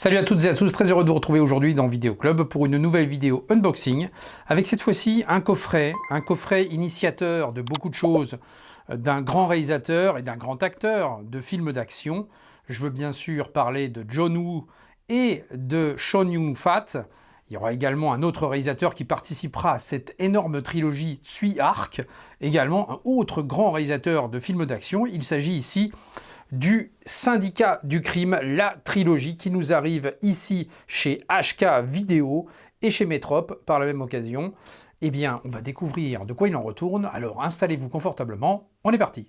Salut à toutes et à tous, très heureux de vous retrouver aujourd'hui dans Vidéo Club pour une nouvelle vidéo unboxing avec cette fois-ci un coffret initiateur de beaucoup de choses d'un grand réalisateur et d'un grand acteur de films d'action. Je veux bien sûr parler de John Woo et de Chow Yun-fat. Il y aura également un autre réalisateur qui participera à cette énorme trilogie Tsui Hark, également un autre grand réalisateur de films d'action. Il s'agit ici du Syndicat du crime, la trilogie qui nous arrive ici chez HK Vidéo et chez Métrope par la même occasion. Eh bien, on va découvrir de quoi il en retourne, alors installez-vous confortablement, on est parti.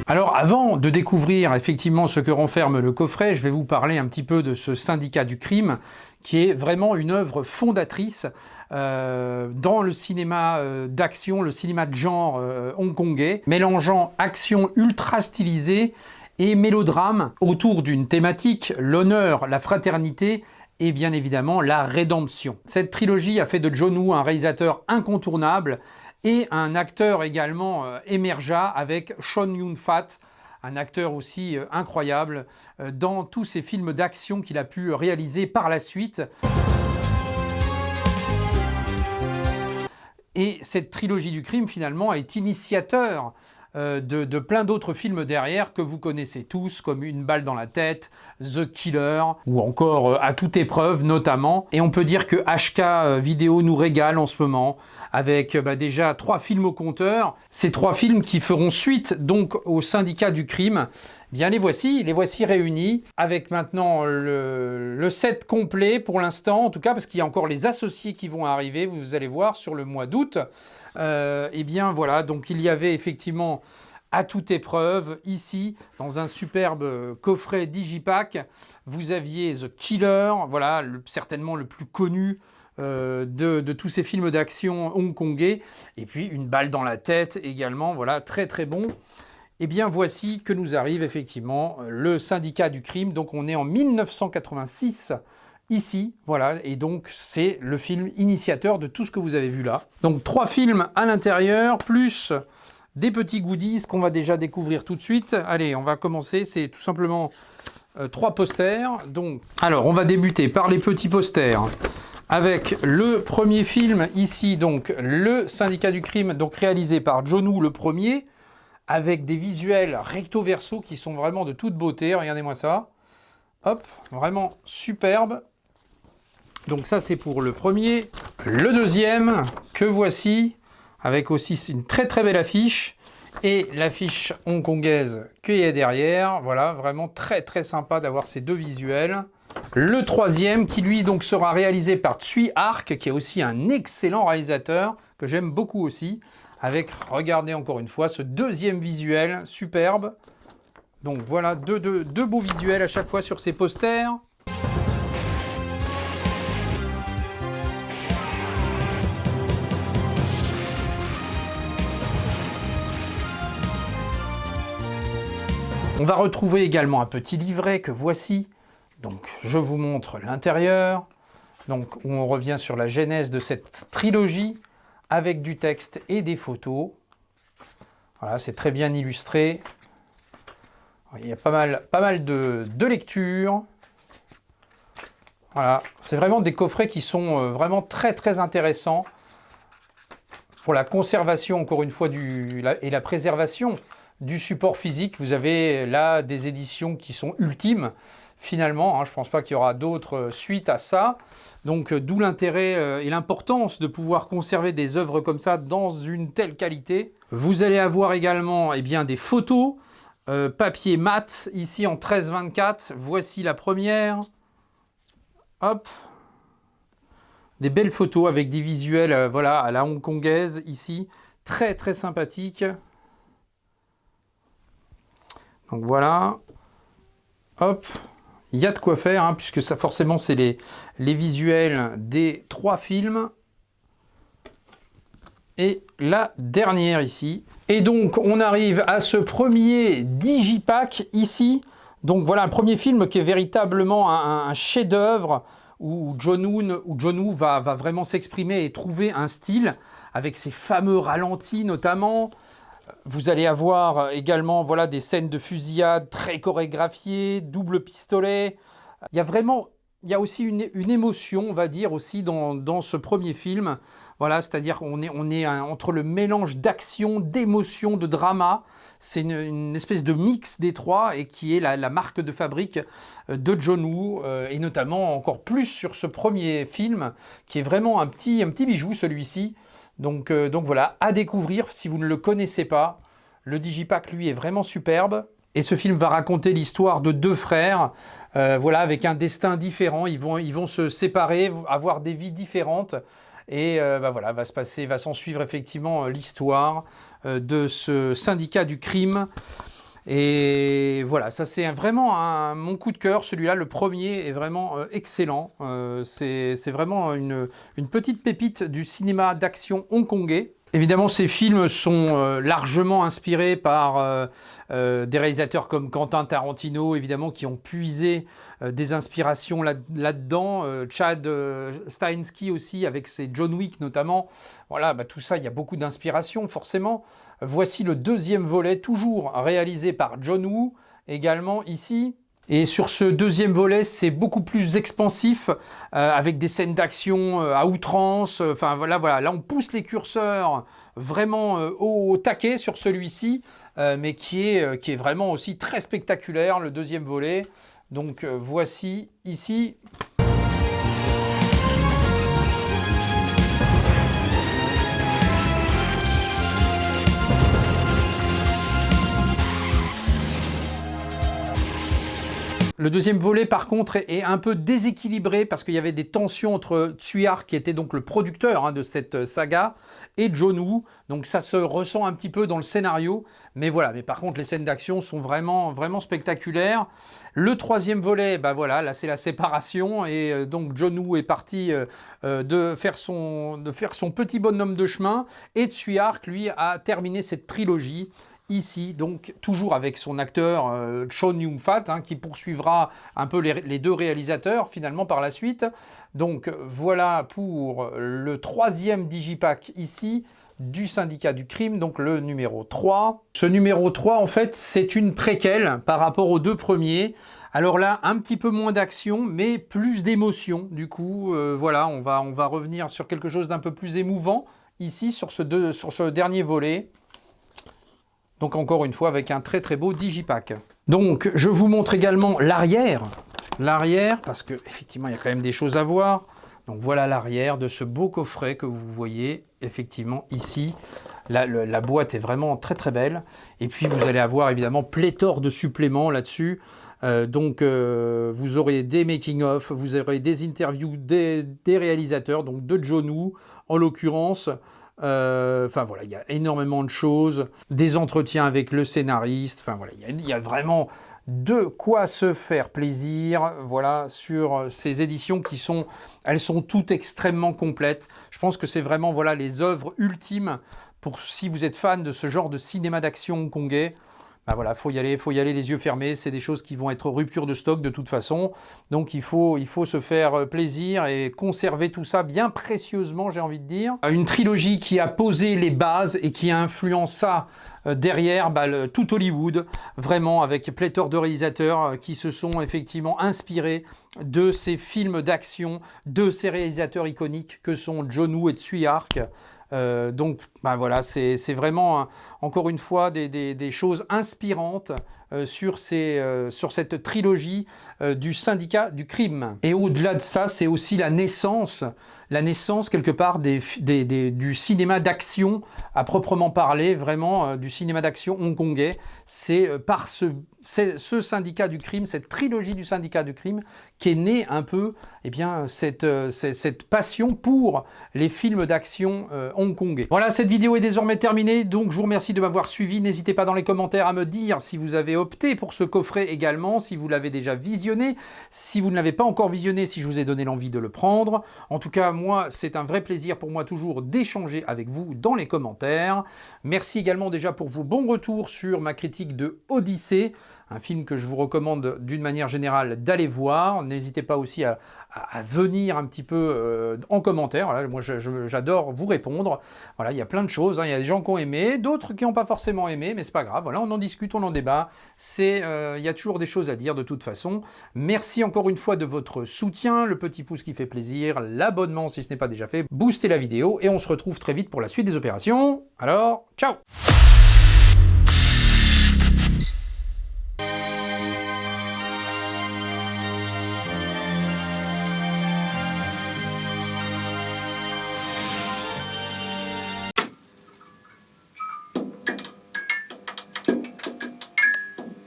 Alors avant de découvrir effectivement ce que renferme le coffret, je vais vous parler un petit peu de ce Syndicat du crime qui est vraiment une œuvre fondatrice dans le cinéma d'action, le cinéma de genre hongkongais, mélangeant action ultra stylisée et mélodrame autour d'une thématique, l'honneur, la fraternité et bien évidemment la rédemption. Cette trilogie a fait de John Woo un réalisateur incontournable et un acteur également émergea avec Chow Yun-fat, un acteur aussi incroyable dans tous ces films d'action qu'il a pu réaliser par la suite. Et cette trilogie du crime finalement est initiateur de plein d'autres films derrière que vous connaissez tous, comme Une balle dans la tête, The Killer, ou encore À toute épreuve notamment. Et on peut dire que HK Vidéo nous régale en ce moment, avec déjà 3 films au compteur. Ces 3 films qui feront suite donc au Syndicat du crime. Bien les voici réunis, avec maintenant le set complet pour l'instant, en tout cas parce qu'il y a encore les associés qui vont arriver, vous allez voir, sur le mois d'août. Et bien voilà, donc il y avait effectivement À toute épreuve, ici, dans un superbe coffret Digipack, vous aviez The Killer, voilà, certainement le plus connu de tous ces films d'action hongkongais, et puis Une balle dans la tête également, voilà, très très bon. Et bien voici que nous arrive effectivement le Syndicat du crime, donc on est en 1986 ici, voilà, et donc c'est le film initiateur de tout ce que vous avez vu là. Donc 3 films à l'intérieur, plus des petits goodies qu'on va déjà découvrir tout de suite. Allez, on va commencer, c'est tout simplement 3 posters. Donc, alors on va débuter par les petits posters, avec le premier film ici, donc le Syndicat du crime, donc réalisé par John Woo le premier, avec des visuels recto verso qui sont vraiment de toute beauté. Regardez-moi ça. Hop, vraiment superbe. Donc ça c'est pour le premier. Le deuxième que voici, avec aussi une très très belle affiche et l'affiche hongkongaise qui est derrière. Voilà, vraiment très très sympa d'avoir ces 2 visuels. Le troisième qui lui donc sera réalisé par Tsui Hark, qui est aussi un excellent réalisateur que j'aime beaucoup aussi, avec, regardez encore une fois, ce deuxième visuel superbe. Donc voilà, deux beaux visuels à chaque fois sur ces posters. On va retrouver également un petit livret que voici. Donc je vous montre l'intérieur. Donc on revient sur la genèse de cette trilogie avec du texte et des photos. Voilà, c'est très bien illustré. Il y a pas mal de lectures. Voilà, c'est vraiment des coffrets qui sont vraiment très très intéressants pour la conservation, encore une fois, et la préservation du support physique. Vous avez là des éditions qui sont ultimes, finalement. Je ne pense pas qu'il y aura d'autres suites à ça. Donc d'où l'intérêt et l'importance de pouvoir conserver des œuvres comme ça dans une telle qualité. Vous allez avoir également des photos, papier mat, ici en 13-24. Voici la première. Hop. Des belles photos avec des visuels voilà, à la hongkongaise, ici. Très très sympathique. Donc voilà, hop, il y a de quoi faire, puisque ça forcément c'est les visuels des 3 films. Et la dernière ici. Et donc on arrive à ce premier Digipack ici. Donc voilà un premier film qui est véritablement un chef-d'œuvre, où John Woo va vraiment s'exprimer et trouver un style avec ses fameux ralentis notamment. Vous allez avoir également voilà, des scènes de fusillade très chorégraphiées, double pistolet. Il y a aussi une émotion, on va dire, aussi dans ce premier film. Voilà, c'est-à-dire qu'on est entre le mélange d'action, d'émotion, de drama. C'est une espèce de mix des trois et qui est la marque de fabrique de John Woo et notamment encore plus sur ce premier film qui est vraiment un petit bijou celui-ci. Donc voilà, à découvrir si vous ne le connaissez pas. Le Digipack, lui, est vraiment superbe. Et ce film va raconter l'histoire de deux frères, voilà, avec un destin différent. Ils vont se séparer, avoir des vies différentes. Et voilà, va s'en suivre effectivement l'histoire de ce syndicat du crime. Et voilà, ça c'est vraiment mon coup de cœur. Celui-là, le premier, est vraiment excellent. C'est vraiment une petite pépite du cinéma d'action hongkongais. Évidemment, ces films sont largement inspirés par des réalisateurs comme Quentin Tarantino, évidemment, qui ont puisé des inspirations là-dedans. Chad Stahelski aussi, avec ses John Wick notamment. Voilà, tout ça, il y a beaucoup d'inspiration, forcément. Voici le deuxième volet, toujours réalisé par John Woo, également ici. Et sur ce deuxième volet, c'est beaucoup plus expansif, avec des scènes d'action à outrance. Enfin voilà, là on pousse les curseurs vraiment au taquet sur celui-ci, mais qui est vraiment aussi très spectaculaire, le deuxième volet. Donc voici ici. Le deuxième volet, par contre, est un peu déséquilibré parce qu'il y avait des tensions entre Tsui-hark, qui était donc le producteur de cette saga, et John Woo. Donc ça se ressent un petit peu dans le scénario. Mais voilà, mais par contre, les scènes d'action sont vraiment spectaculaires. Le troisième volet, voilà, là c'est la séparation. Et donc John Woo est parti de faire son petit bonhomme de chemin. Et Tsui-hark, lui, a terminé cette trilogie. Ici, donc, toujours avec son acteur Chow Yun-fat, qui poursuivra un peu les deux réalisateurs, finalement, par la suite. Donc, voilà pour le troisième Digipack, ici, du Syndicat du Crime, donc le numéro 3. Ce numéro 3, en fait, c'est une préquelle par rapport aux deux premiers. Alors là, un petit peu moins d'action, mais plus d'émotion. Du coup, voilà, on va revenir sur quelque chose d'un peu plus émouvant, ici, sur ce dernier volet. Donc encore une fois avec un très très beau Digipack. Donc je vous montre également l'arrière, parce que effectivement il y a quand même des choses à voir. Donc voilà l'arrière de ce beau coffret que vous voyez effectivement ici. La boîte est vraiment très très belle. Et puis vous allez avoir évidemment pléthore de suppléments là-dessus. Vous aurez des making-of, vous aurez des interviews des réalisateurs, donc de John Woo en l'occurrence. Enfin voilà, il y a énormément de choses, des entretiens avec le scénariste, enfin voilà, il y a vraiment de quoi se faire plaisir, voilà, sur ces éditions elles sont toutes extrêmement complètes. Je pense que c'est vraiment voilà les œuvres ultimes pour si vous êtes fan de ce genre de cinéma d'action hongkongais. Voilà, faut y aller les yeux fermés. C'est des choses qui vont être rupture de stock de toute façon. Donc il faut se faire plaisir et conserver tout ça bien précieusement, j'ai envie de dire. Une trilogie qui a posé les bases et qui a influencé derrière tout Hollywood, vraiment avec pléthore de réalisateurs qui se sont effectivement inspirés de ces films d'action, de ces réalisateurs iconiques que sont John Woo et Tsui-hark. Voilà, c'est vraiment, encore une fois, des choses inspirantes sur cette trilogie du Syndicat du Crime. Et au-delà de ça, c'est aussi la naissance quelque part du cinéma d'action à proprement parler, vraiment du cinéma d'action hongkongais. C'est par ce Syndicat du Crime, cette trilogie du Syndicat du Crime, qui est née un peu cette passion pour les films d'action hongkongais. Voilà, cette vidéo est désormais terminée, donc je vous remercie de m'avoir suivi. N'hésitez pas dans les commentaires à me dire si vous avez opté pour ce coffret également, si vous l'avez déjà visionné, si vous ne l'avez pas encore visionné, si je vous ai donné l'envie de le prendre. En tout cas, moi, c'est un vrai plaisir pour moi toujours d'échanger avec vous dans les commentaires. Merci également déjà pour vos bons retours sur ma critique de Odyssée, un film que je vous recommande d'une manière générale d'aller voir. N'hésitez pas aussi à venir un petit peu en commentaire. Voilà, moi, j'adore vous répondre. Voilà, il y a plein de choses, hein. Il y a des gens qui ont aimé, d'autres qui n'ont pas forcément aimé, mais c'est pas grave. Voilà, on en discute, on en débat. Il y a toujours des choses à dire de toute façon. Merci encore une fois de votre soutien, le petit pouce qui fait plaisir, l'abonnement si ce n'est pas déjà fait, boostez la vidéo et on se retrouve très vite pour la suite des opérations. Alors, ciao!